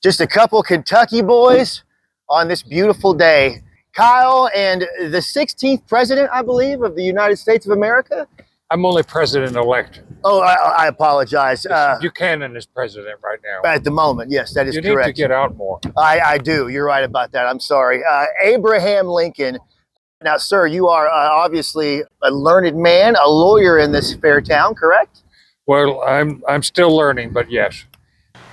Just a couple Kentucky boys on this beautiful day. Kyle and the 16th president, I believe, of the United States of America. I'm only president-elect. Oh, I apologize. Buchanan is president right now. At the moment, yes, that is correct. You need to get out more. I do. You're right about that. I'm sorry. Abraham Lincoln. Now, sir, you are obviously a learned man, a lawyer in this fair town, correct? Well, I'm still learning, but yes.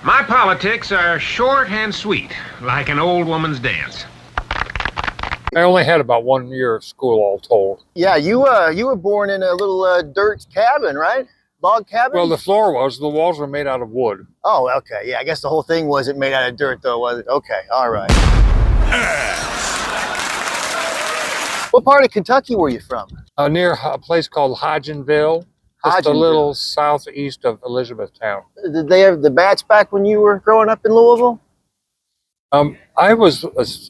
My politics are short and sweet, like an old woman's dance. I only had about 1 year of school all told. Yeah, you were born in a little dirt cabin, right? Log cabin? Well, the floor was. The walls were made out of wood. Oh, okay. Yeah, I guess the whole thing wasn't made out of dirt, though, was it? Okay, all right. What part of Kentucky were you from? Near a place called Hodgenville. Just a little southeast of Elizabethtown. Did they have the bats back when you were growing up in Louisville? I was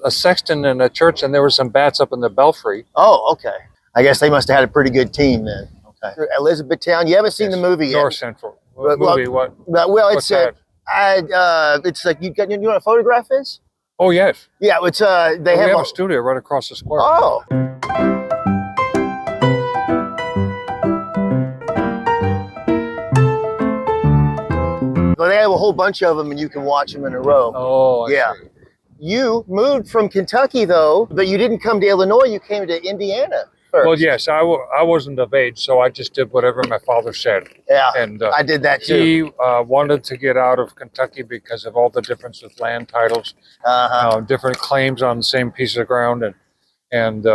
a sexton in a church, and there were some bats up in the belfry. Oh, okay. I guess they must have had a pretty good team then. Okay. Elizabethtown. You haven't seen the movie yet? North Central. Movie, what? Well, it's What's it's like you know what a photograph is? Oh, yes. Yeah, it's we they have have a studio right across the square. Oh. Well, they have a whole bunch of them, and you can watch them in a row. Oh, I yeah. see. You moved from Kentucky, though, but you didn't come to Illinois. You came to Indiana first. Well, yes, I wasn't of age, so I just did whatever my father said. Yeah, and I did that too. He wanted to get out of Kentucky because of all the difference with land titles, different claims on the same piece of ground, and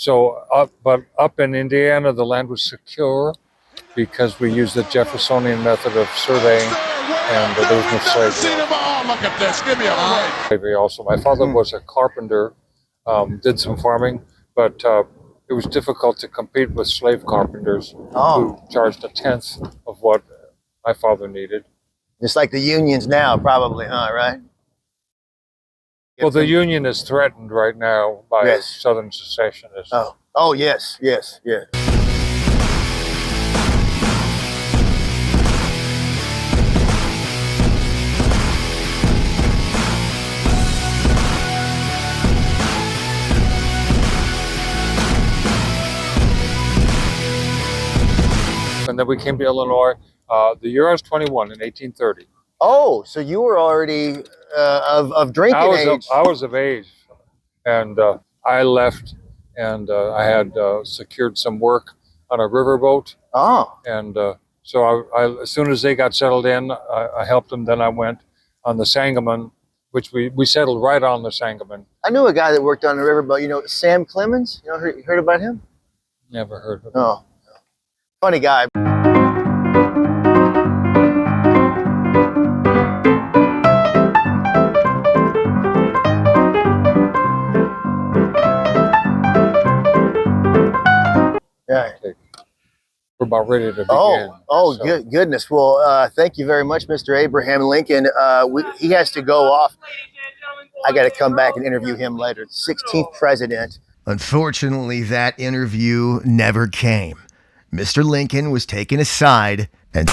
so up in Indiana, the land was secure because we used the Jeffersonian method of surveying, and there was no slavery. Look at this, give me a break. Slavery also. My father was a carpenter, did some farming, but it was difficult to compete with slave carpenters who charged a tenth of what my father needed. Just like the unions now, probably, huh? Right? Well, the Union is threatened right now by Southern secessionists. Oh, yes. And then we came to Illinois. The year I was 21 in 1830. Oh, so you were already of drinking age. I was of age, and I left, and I had secured some work on a riverboat. Oh. And so I, as soon as they got settled in, I helped them. Then I went on the Sangamon, which we settled right on the Sangamon. I knew a guy that worked on the riverboat. You know, Sam Clemens? You know, heard about him? Never heard of him. Oh. Funny guy. Yeah. We're about ready to begin. Goodness. Well, thank you very much, Mr. Abraham Lincoln. He has to go off. I got to come back and interview him later. 16th president. Unfortunately, that interview never came. Mr. Lincoln was taken aside and